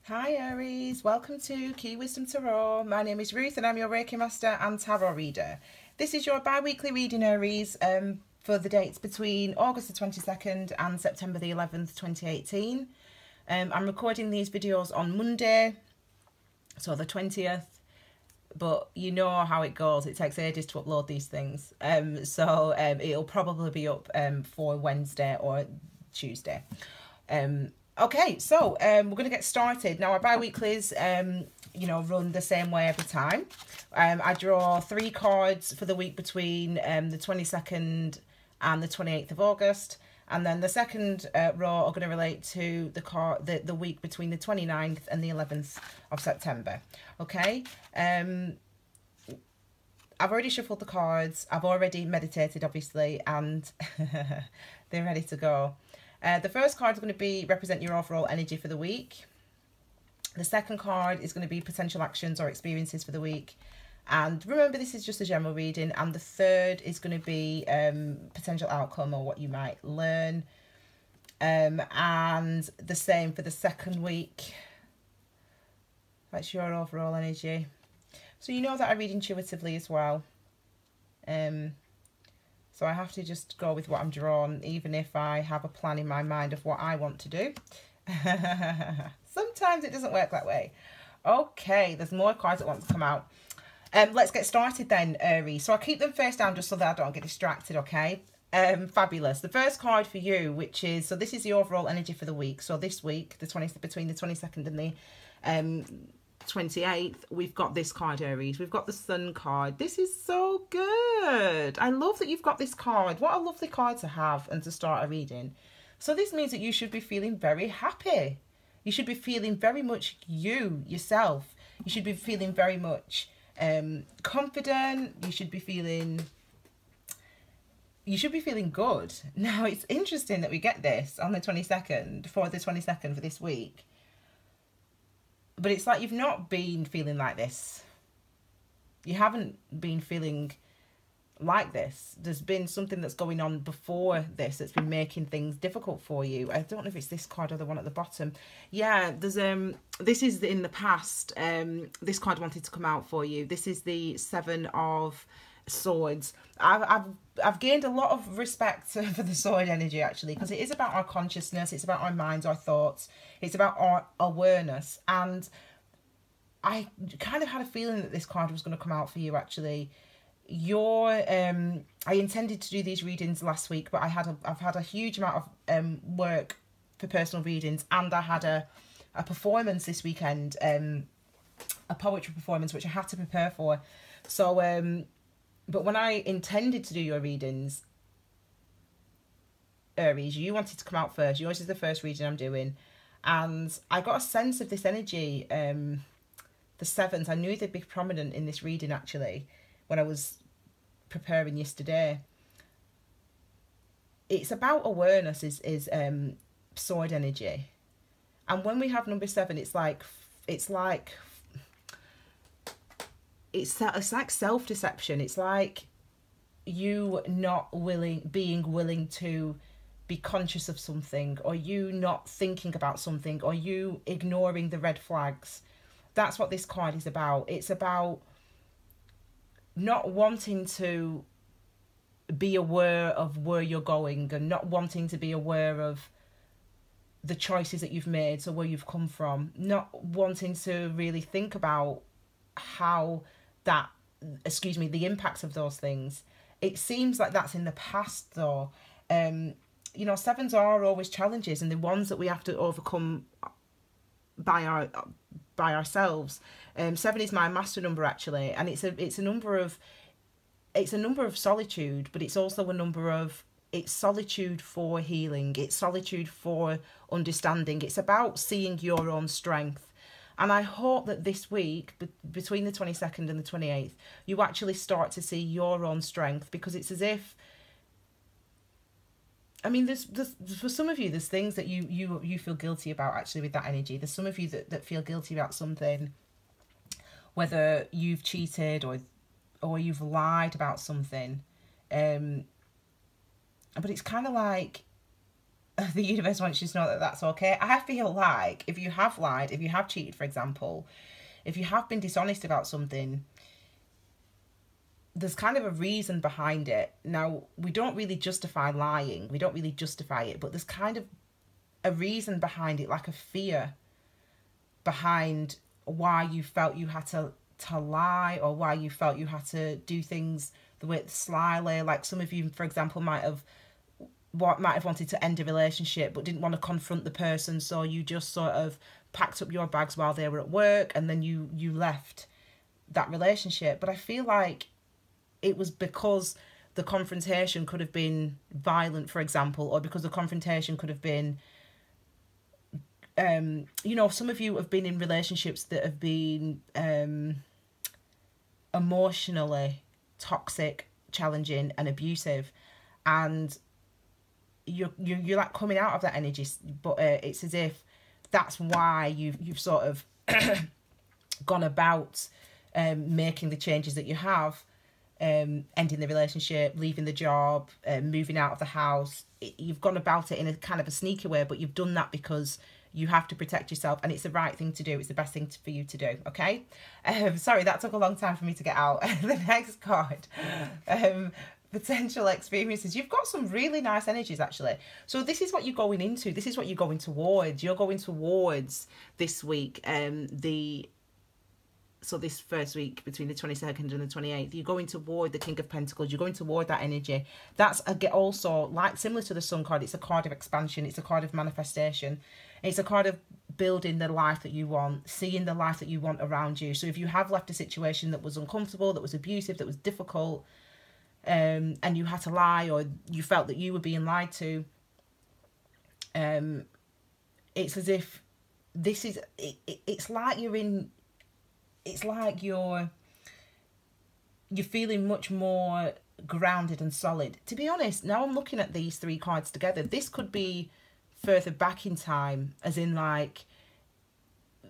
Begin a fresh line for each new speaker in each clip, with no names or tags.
Hi Aries, welcome to Key Wisdom Tarot. My name is Ruth and I'm your Reiki Master and Tarot Reader. This is your bi-weekly reading, Aries, for the dates between August the 22nd and September the 11th, 2018. I'm recording these videos on Monday, so the 20th, but you know how it goes. It takes ages to upload these things. So it'll probably be up for Wednesday or Tuesday. Okay, so we're going to get started. Now, our bi-weeklies, run the same way every time. I draw 3 cards for the week between the 22nd and the 28th of August. And then the second row are going to relate to the week between the 29th and the 11th of September. Okay? I've already shuffled the cards. I've already meditated, obviously, and they're ready to go. The first card is going to represent your overall energy for the week. The second card is going to be potential actions or experiences for the week. And remember, this is just a general reading. And the third is going to be potential outcome or what you might learn. And the same for the second week. That's your overall energy. So you know that I read intuitively as well. So I have to just go with what I'm drawn, even if I have a plan in my mind of what I want to do. Sometimes it doesn't work that way. Okay, there's more cards that want to come out. Let's get started then, Aries. So I'll keep them face down just so that I don't get distracted, okay? Fabulous. The first card for you, so this is the overall energy for the week. So this week, between the 22nd and the 28th, we've got this card, Aries. We've got the Sun card. This is so good. I love that you've got this card. What a lovely card to have and to start a reading. So this means that you should be feeling very happy. You should be feeling very much yourself. You should be feeling very much confident. You should be feeling good. Now, it's interesting that we get this on the 22nd, for this week. But it's like you've not been feeling like this. You haven't been feeling like this. There's been something that's going on before this that's been making things difficult for you. I don't know if it's this card or the one at the bottom. Yeah, there's this is in the past. This card wanted to come out for you. This is the 7 of Swords. I've gained a lot of respect for the sword energy, actually, because it is about our consciousness, it's about our minds, our thoughts, it's about our awareness. And I kind of had a feeling that this card was going to come out for you, actually. I intended to do these readings last week, but I've had a huge amount of work for personal readings, and I had a performance this weekend, a poetry performance, which I had to prepare for. So but when I intended to do your readings, Aries, you wanted to come out first. Yours is the first reading I'm doing. And I got a sense of this energy, the 7s. I knew they'd be prominent in this reading, actually, when I was preparing yesterday. It's about awareness, is sword energy. And when we have number 7, it's like self-deception. It's like you not being willing to be conscious of something, or you not thinking about something, or you ignoring the red flags. That's what this card is about. It's about not wanting to be aware of where you're going, and not wanting to be aware of the choices that you've made, so where you've come from, not wanting to really think about the impacts of those things. It seems like that's in the past, though. 7s are always challenges, and the ones that we have to overcome by ourselves. 7 is my master number, actually, and it's a number of solitude, but it's also it's solitude for healing. It's solitude for understanding. It's about seeing your own strength. And I hope that this week, between the 22nd and the 28th, you actually start to see your own strength, because it's as if, I mean, there's for some of you, there's things that you feel guilty about, actually, with that energy. There's some of you that feel guilty about something, whether you've cheated or you've lied about something. But it's kind of like the universe wants you to know that that's okay. I feel like if you have lied, if you have cheated, for example, if you have been dishonest about something, there's kind of a reason behind it. Now, we don't really justify lying, we don't really justify it, but there's kind of a reason behind it, like a fear behind why you felt you had to lie, or why you felt you had to do things the way slyly. Like some of you, for example, might have wanted to end a relationship but didn't want to confront the person, so you just sort of packed up your bags while they were at work, and then you left that relationship. But I feel like it was because the confrontation could have been violent, for example, or because the confrontation could have been, some of you have been in relationships that have been emotionally toxic, challenging, and abusive, and you're like coming out of that energy, but it's as if that's why you've sort of gone about making the changes that you have, ending the relationship, leaving the job, moving out of the house. You've gone about it in a kind of a sneaky way, but you've done that because you have to protect yourself, and it's the right thing to do. It's the best thing for you to do, okay? Sorry, that took a long time for me to get out. The next card, potential experiences. You've got some really nice energies, actually. So this is what you're going into. This is what you're going towards. You're going towards this week, so this first week between the 22nd and the 28th, you're going toward the King of Pentacles. You're going toward that energy. That's also like similar to the Sun card. It's a card of expansion. It's a card of manifestation. It's a card of building the life that you want, seeing the life that you want around you. So if you have left a situation that was uncomfortable, that was abusive, that was difficult, and you had to lie, or you felt that you were being lied to, it's as if this is, it's like you're in, it's like you're feeling much more grounded and solid. To be honest, now I'm looking at these three cards together, this could be further back in time, as in like,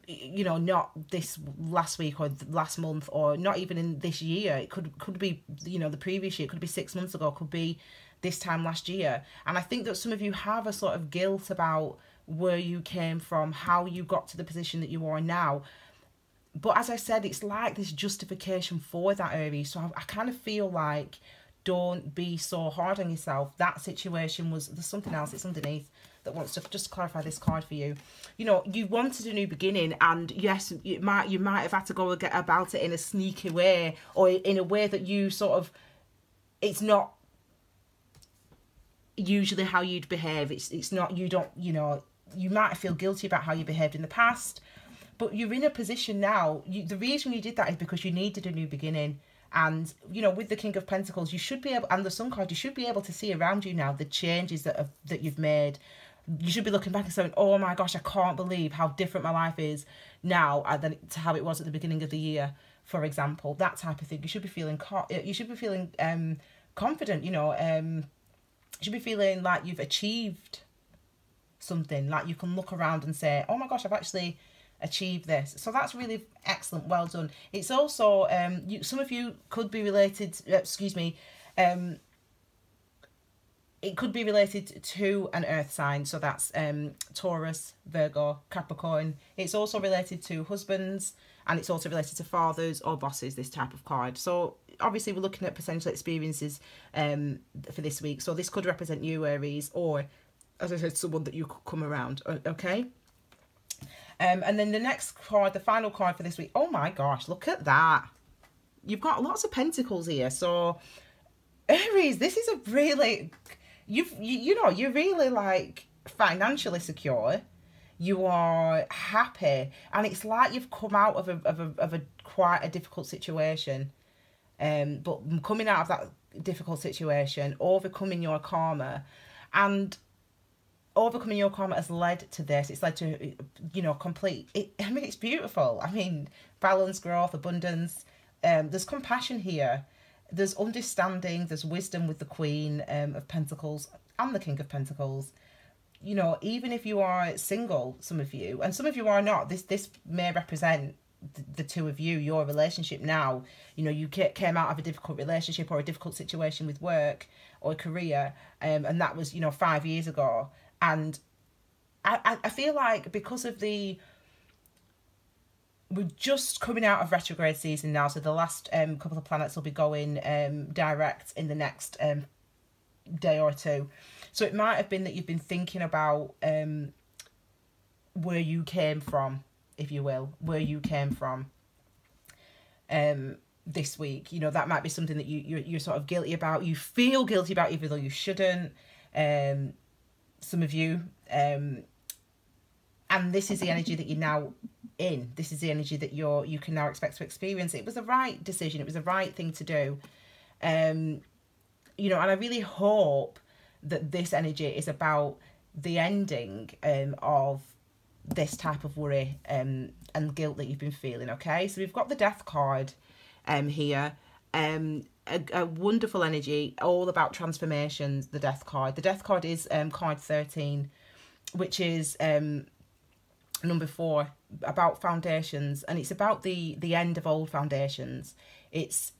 not this last week or last month, or not even in this year. It could be, the previous year. It could be 6 months ago. It could be this time last year. And I think that some of you have a sort of guilt about where you came from, how you got to the position that you are now. But as I said, it's like this justification for that, Aries. So I kind of feel like, don't be so hard on yourself. That situation was, there's something else, it's underneath, that wants to just clarify this card for you. You wanted a new beginning, and yes, you might have had to go get about it in a sneaky way, or in a way that you sort of, it's not usually how you'd behave. It's not, you might feel guilty about how you behaved in the past, but you're in a position now. The reason you did that is because you needed a new beginning. And, with the King of Pentacles, you should be able, and the Sun card, you should be able to see around you now the changes that you've made. You should be looking back and saying, oh my gosh, I can't believe how different my life is now than to how it was at the beginning of the year, for example. That type of thing. You should be feeling confident, you should be feeling like you've achieved something, like you can look around and say, oh my gosh, I've actually achieved this. So that's really excellent. Well done. It's also some of you could be related, it could be related to an earth sign. So that's Taurus, Virgo, Capricorn. It's also related to husbands, and it's also related to fathers or bosses, this type of card. So obviously we're looking at potential experiences for this week. So this could represent you, Aries, or, as I said, someone that you could come around, okay? And then the next card, the final card for this week. Oh my gosh, look at that. You've got lots of pentacles here. So Aries, this is a really, you're really like financially secure. You are happy, and it's like you've come out of a quite a difficult situation. But coming out of that difficult situation, overcoming your karma, and overcoming your karma has led to this. It's led to, it's beautiful. I mean, balance, growth, abundance. There's compassion here. There's understanding. There's wisdom with the Queen of Pentacles and the King of Pentacles. Even if you are single, some of you, and some of you are not, this may represent the two of you, your relationship now. You came out of a difficult relationship or a difficult situation with work or career, and that was, 5 years ago. And I feel like because of we're just coming out of retrograde season now, so the last couple of planets will be going direct in the next day or two. So it might have been that you've been thinking about where you came from, if you will, where you came from this week. You know, that might be something that you're sort of guilty about. You feel guilty about, even though you shouldn't. Some of you, and this is the energy that you're now in. This is the energy that you can now expect to experience. It was the right decision. It was the right thing to do. You know, and I really hope that this energy is about the ending of this type of worry and guilt that you've been feeling. Okay, so we've got the Death card here. A wonderful energy, all about transformations. The Death card is card 13, which is number 4, about foundations, and it's about the end of old foundations. It's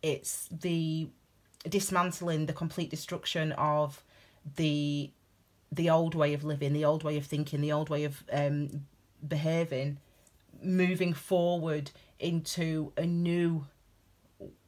the dismantling, the complete destruction of the old way of living, the old way of thinking, the old way of behaving, moving forward into a new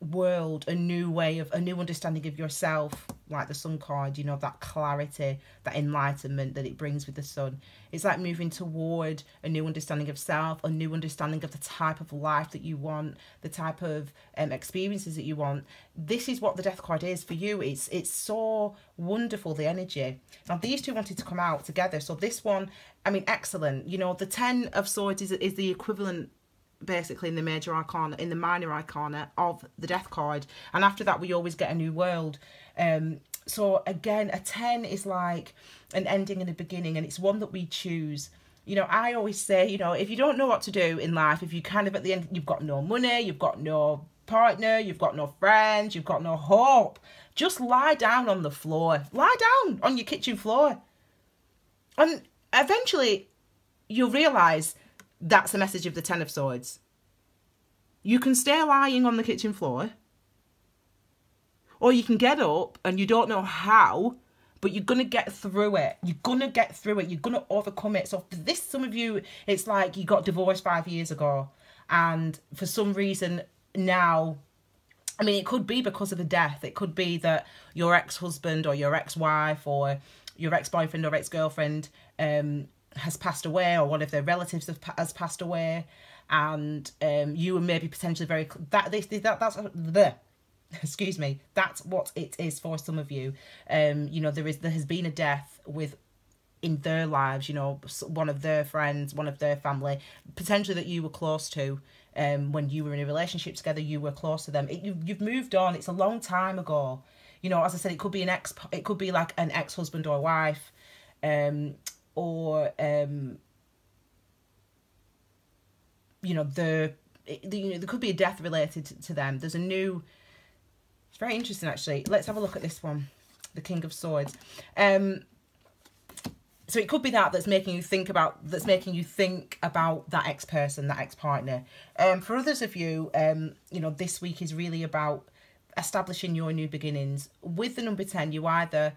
world, a new understanding of yourself, like the Sun card, you know, that clarity, that enlightenment that it brings with the Sun. It's like moving toward a new understanding of self, a new understanding of the type of life that you want, the type of experiences that you want. This is what the Death card is for you. It's so wonderful, the energy. Now these two wanted to come out together, so this one, I mean, excellent. You know, the 10 of Swords is the equivalent basically in the major arcana, in the minor arcana of the Death card, and after that we always get a new world. So again, a 10 is like an ending and a beginning, and it's one that we choose. You know, I always say, you know, if you don't know what to do in life, if you kind of at the end, you've got no money, you've got no partner, you've got no friends, you've got no hope, just lie down on the floor, lie down on your kitchen floor, and eventually you'll realise that's the message of the 10 of Swords. You can stay lying on the kitchen floor, or you can get up and you don't know how, but you're going to get through it. You're going to get through it. You're going to overcome it. So for this, some of you, it's like you got divorced 5 years ago, and for some reason now, I mean, it could be because of a death. It could be that your ex-husband or your ex-wife or your ex-boyfriend or ex-girlfriend has passed away, or one of their relatives has passed away, and you were maybe potentially excuse me, that's what it is for some of you. You know, there has been a death in their lives, you know, one of their friends, one of their family, potentially that you were close to. When you were in a relationship together, you were close to them. You've moved on. It's a long time ago. You know, as I said, it could be it could be like an ex-husband or wife, or you know, there could be a death related to them. There's a new. It's very interesting, actually. Let's have a look at this one, the King of Swords. So it could be that's making you think about that ex-person, that ex-partner. For others of you, you know, this week is really about establishing your new beginnings. With the number 10, you either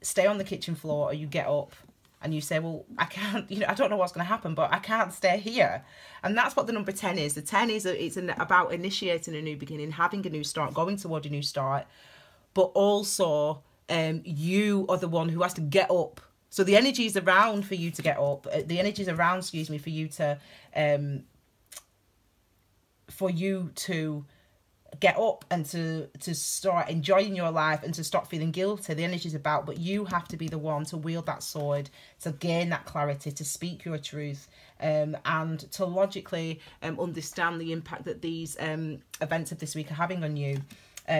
stay on the kitchen floor or you get up and you say, well, I can't, you know, I don't know what's going to happen, but I can't stay here. And that's what the number 10 is. The 10 is about initiating a new beginning, having a new start, going toward a new start, but also you are the one who has to get up. So the energy is around for you to get up. The energy is around, for you to get up and to start enjoying your life and to stop feeling guilty. The energy is about, but you have to be the one to wield that sword, to gain that clarity, to speak your truth, and to logically understand the impact that these events of this week are having on you.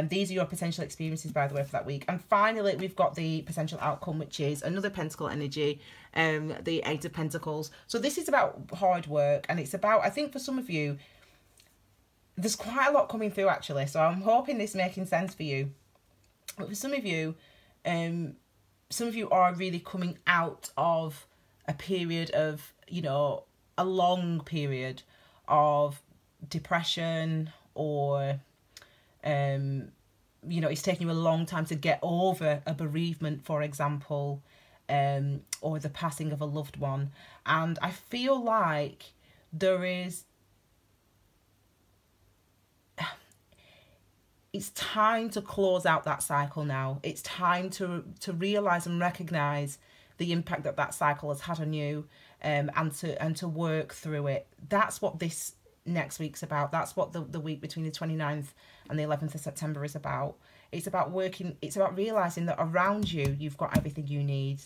These are your potential experiences, by the way, for that week. And finally, we've got the potential outcome, which is another pentacle energy, the 8 of Pentacles. So this is about hard work, and it's about, I think for some of you, there's quite a lot coming through, actually. So I'm hoping this is making sense for you. But for some of you are really coming out of a period of, you know, a long period of depression, or you know, it's taking you a long time to get over a bereavement, for example. or the passing of a loved one. And I feel like there is, it's time to close out that cycle now. It's time to realise and recognise the impact that that cycle has had on you, and to work through it. That's what this next week's about. That's what the week between the 29th and the 11th of September is about. It's about working, it's about realising that around you, you've got everything you need,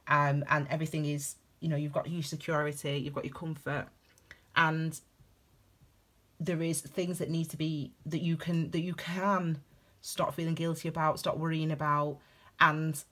and everything is, you know, you've got your security, you've got your comfort, and there is things that need to be, that you can stop feeling guilty about, stop worrying about, and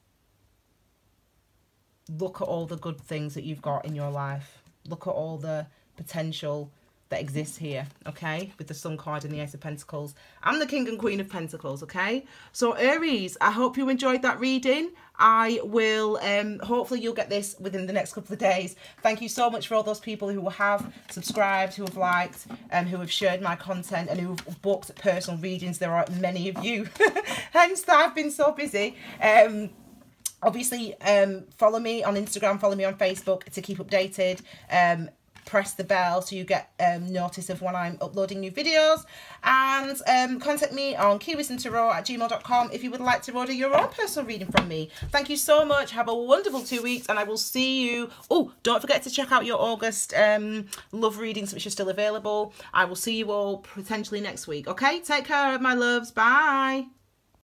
look at all the good things that you've got in your life. Look at all the potential that exists here, okay? With the Sun card and the Ace of Pentacles and the King and Queen of Pentacles, okay? So Aries, I hope you enjoyed that reading. I will, hopefully you'll get this within the next couple of days. Thank you so much for all those people who have subscribed, who have liked, and who have shared my content, and who have booked personal readings. There are many of you, hence I've been so busy. Obviously, follow me on Instagram, follow me on Facebook to keep updated. Press the bell so you get notice of when I'm uploading new videos, and contact me on keywisdomtarot@gmail.com if you would like to order your own personal reading from me. Thank you so much. Have a wonderful 2 weeks, and I will see you. Oh, don't forget to check out your August love readings, which are still available. I will see you all potentially next week. Okay, take care, my loves. Bye.